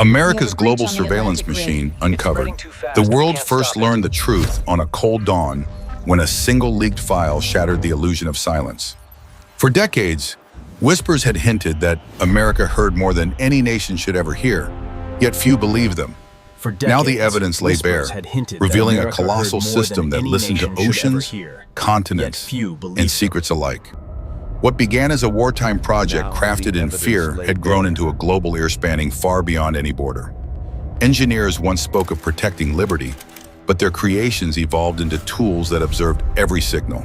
America's global surveillance machine uncovered. The world first learned the truth on a cold dawn when a single leaked file shattered the illusion of silence. For decades, whispers had hinted that America heard more than any nation should ever hear, yet few believed them. Now the evidence lay bare, revealing a colossal system that listened to oceans, continents, and secrets alike. What began as a wartime project crafted in fear had grown into a global ear spanning far beyond any border. Engineers once spoke of protecting liberty, but their creations evolved into tools that observed every signal.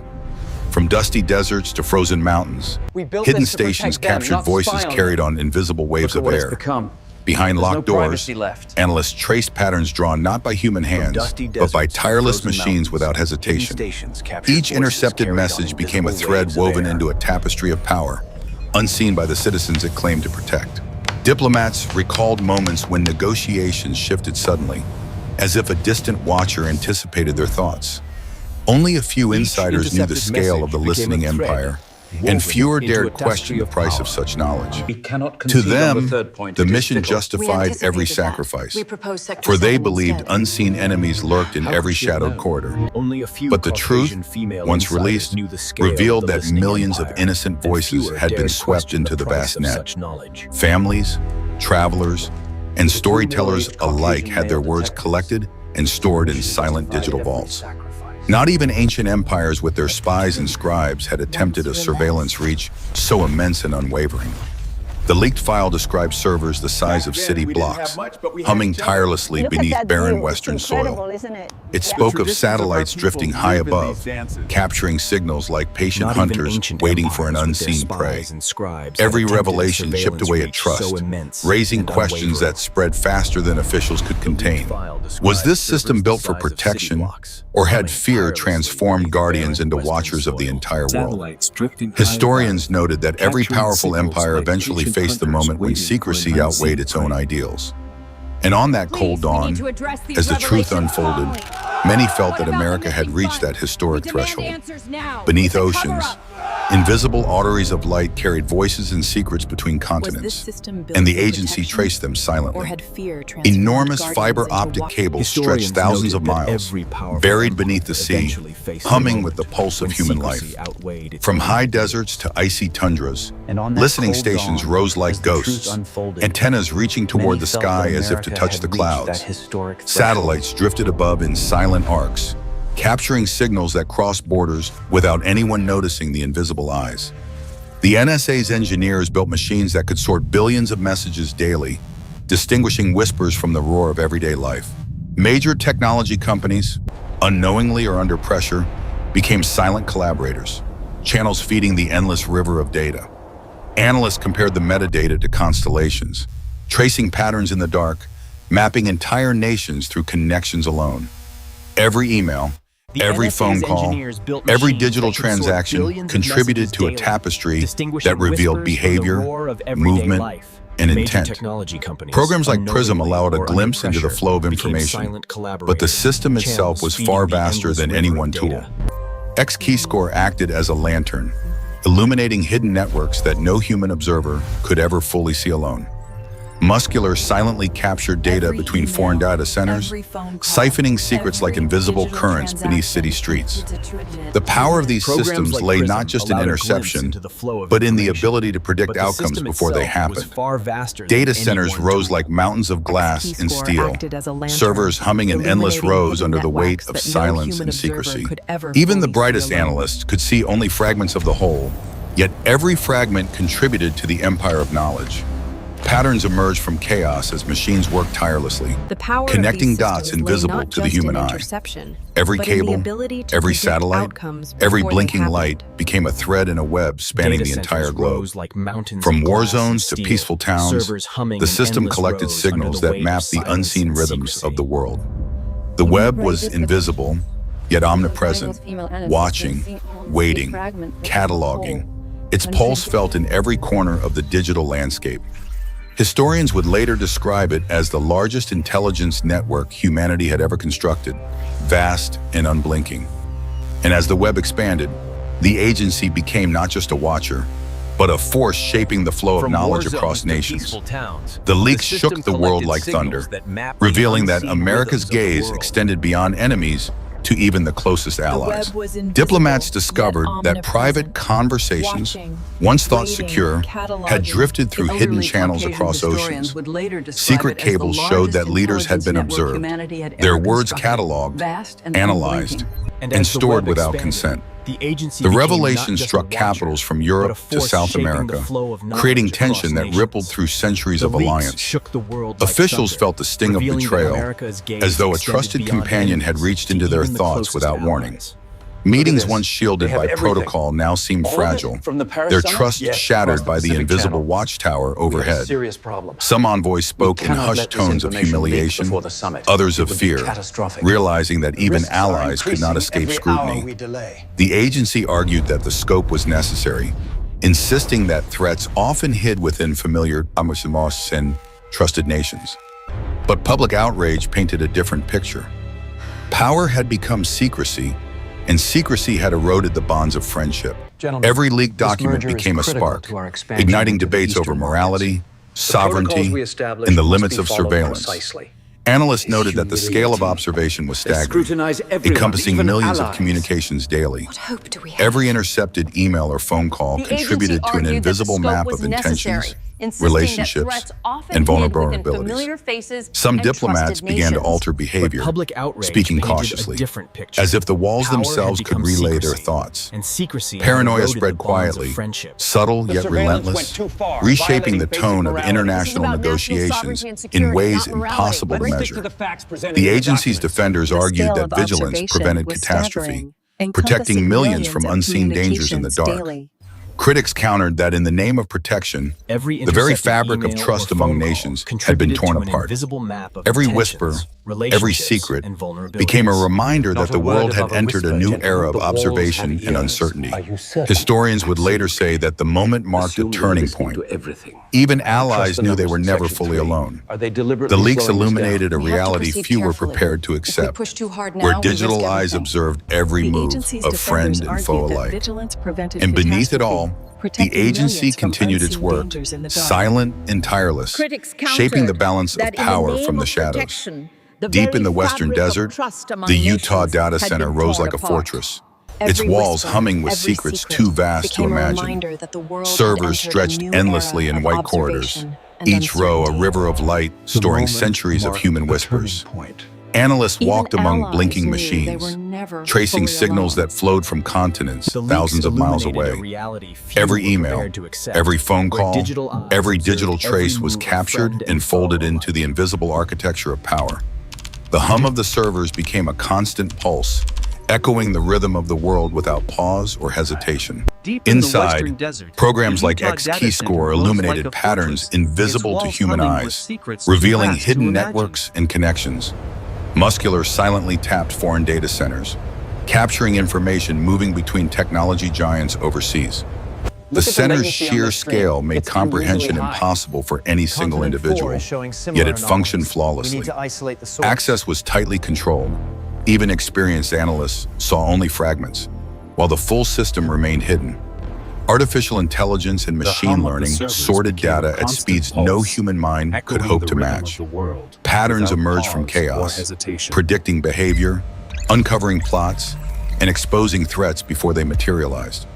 From dusty deserts to frozen mountains, hidden stations captured voices carried on invisible waves of air. Behind locked doors, analysts traced patterns drawn not by human hands, but by tireless machines without hesitation. Each intercepted message became a thread woven into a tapestry of power, unseen by the citizens it claimed to protect. Diplomats recalled moments when negotiations shifted suddenly, as if a distant watcher anticipated their thoughts. Only a few insiders knew the scale of the listening empire, and fewer dared question the price of such knowledge. To them, the mission justified every sacrifice, for they believed unseen enemies lurked in every shadowed corridor. But the truth, once released, revealed that millions of innocent voices had been swept into the vast net. Families, travelers, and storytellers alike had their words collected and stored in silent digital vaults. Not even ancient empires with their spies and scribes had attempted a surveillance reach so immense and unwavering. The leaked file described servers the size of city blocks, humming tirelessly beneath barren western soil. It spoke of satellites drifting high above, capturing signals like patient hunters waiting for an unseen prey. Every revelation chipped away at trust, raising questions that spread faster than officials could contain. Was this system built for protection, or had fear transformed guardians into watchers of the entire world? Historians noted that every powerful empire eventually faced the moment when secrecy outweighed its own ideals. And on that cold dawn, as the truth unfolded, many felt that America had reached that historic threshold. Beneath oceans, invisible arteries of light carried voices and secrets between continents, and the agency traced them silently. Enormous fiber optic cables stretched thousands of miles, buried beneath the sea, humming with the pulse of human life. From high deserts to icy tundras, listening stations rose like ghosts, antennas reaching toward the sky as if to touch the clouds. Satellites drifted above in silent arcs, capturing signals that crossed borders without anyone noticing the invisible eyes. The NSA's engineers built machines that could sort billions of messages daily, distinguishing whispers from the roar of everyday life. Major technology companies, unknowingly or under pressure, became silent collaborators, channels feeding the endless river of data. Analysts compared the metadata to constellations, tracing patterns in the dark, mapping entire nations through connections alone. Every email, every phone call, every digital transaction contributed to a tapestry that revealed behavior, movement, and intent. Programs like PRISM allowed a glimpse into the flow of information, but the system itself was far vaster than any one tool. X-Keyscore acted as a lantern, illuminating hidden networks that no human observer could ever fully see alone. Muscular silently captured data between foreign data centers, siphoning secrets like invisible currents beneath city streets. The power of these systems lay not just in interception, but in the ability to predict outcomes before they happen. Data centers rose like mountains of glass and steel, servers humming in endless rows under the weight of silence and secrecy. Even the brightest analysts could see only fragments of the whole, yet every fragment contributed to the empire of knowledge. Patterns emerged from chaos as machines worked tirelessly, connecting dots invisible to the human eye. Every cable, every satellite, every blinking light became a thread in a web spanning the entire globe. From war zones to peaceful towns, the system collected signals that mapped the unseen rhythms of the world. The web was invisible, yet omnipresent, watching, waiting, cataloging. Its pulse felt in every corner of the digital landscape. Historians would later describe it as the largest intelligence network humanity had ever constructed, vast and unblinking. And as the web expanded, the agency became not just a watcher, but a force shaping the flow of knowledge across nations. The leaks shook the world like thunder, revealing that America's gaze extended beyond enemies to even the closest allies. Diplomats discovered that private conversations, once thought secure, had drifted through hidden channels across oceans. Secret cables showed that leaders had been observed, their words cataloged, analyzed, and stored without consent. The revelation struck capitals from Europe to South America, creating tension that rippled through centuries of alliance. Officials felt the sting of betrayal, as though a trusted companion had reached into their thoughts without warning. Meetings once shielded by protocol now seemed fragile, their trust shattered by the invisible watchtower overhead. Some envoys spoke in hushed tones of humiliation, others of fear, realizing that even allies could not escape scrutiny. The agency argued that the scope was necessary, insisting that threats often hid within familiar armies and trusted nations. But public outrage painted a different picture. Power had become secrecy, and secrecy had eroded the bonds of friendship. Every leaked document became a spark, igniting debates over morality, sovereignty, and the limits of surveillance. Analysts noted that the scale of observation was staggering, encompassing millions of communications daily. Every intercepted email or phone call contributed to an invisible map of intentions, relationships, and vulnerabilities. Some diplomats began to alter behavior, speaking cautiously, as if the walls themselves could relay their thoughts. Paranoia spread quietly, subtle yet relentless, reshaping the tone of international negotiations in ways impossible to measure. The agency's defenders argued that vigilance prevented catastrophe, protecting millions from unseen dangers in the dark. Critics countered that in the name of protection, the very fabric of trust among nations had been torn apart. Every whisper, every secret became a reminder that the world had entered a new era of observation and uncertainty. Historians would later say that the moment marked a turning point. Even allies knew they were never fully alone. The leaks illuminated a reality few were prepared to accept, where digital eyes observed every move of friend and foe alike. And beneath it all, the agency continued its work, silent and tireless, shaping the balance of power from the shadows. Deep in the western desert, the Utah data center rose like a fortress, its walls humming with secrets too vast to imagine. Servers stretched endlessly in white corridors, each row a river of light storing centuries of human whispers. Analysts walked among blinking machines, tracing signals that flowed from continents thousands of miles away. Every email, every phone call, every digital trace was captured and folded into the invisible architecture of power. The hum of the servers became a constant pulse, echoing the rhythm of the world without pause or hesitation. Inside, programs like X-Keyscore illuminated patterns invisible to human eyes, revealing hidden networks and connections. Muscular silently tapped foreign data centers, capturing information moving between technology giants overseas. The center's sheer scale made comprehension impossible for any single individual, yet it functioned flawlessly. Access was tightly controlled. Even experienced analysts saw only fragments, while the full system remained hidden. Artificial intelligence and machine learning sorted data at speeds no human mind could hope to match. Patterns emerged from chaos, predicting behavior, uncovering plots, and exposing threats before they materialized.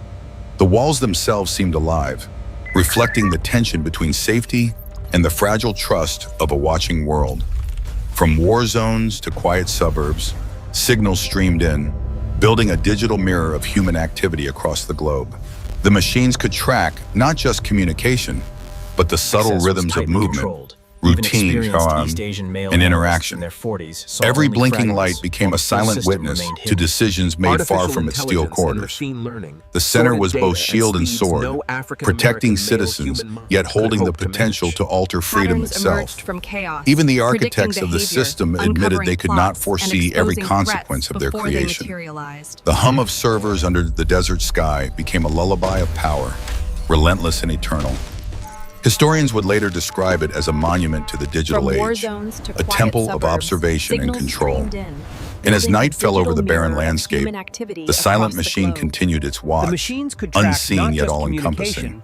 The walls themselves seemed alive, reflecting the tension between safety and the fragile trust of a watching world. From war zones to quiet suburbs, signals streamed in, building a digital mirror of human activity across the globe. The machines could track not just communication, but the subtle rhythms of movement, routine, and interaction. Every blinking light became a silent witness to decisions made far from its steel corridors. The center was both shield and sword, protecting citizens, yet holding the potential to alter freedom itself. Even the architects of the system admitted they could not foresee every consequence of their creation. The hum of servers under the desert sky became a lullaby of power, relentless and eternal. Historians would later describe it as a monument to the digital age, a temple of observation and control. And as night fell over the barren landscape, the silent machine continued its watch, unseen yet all-encompassing.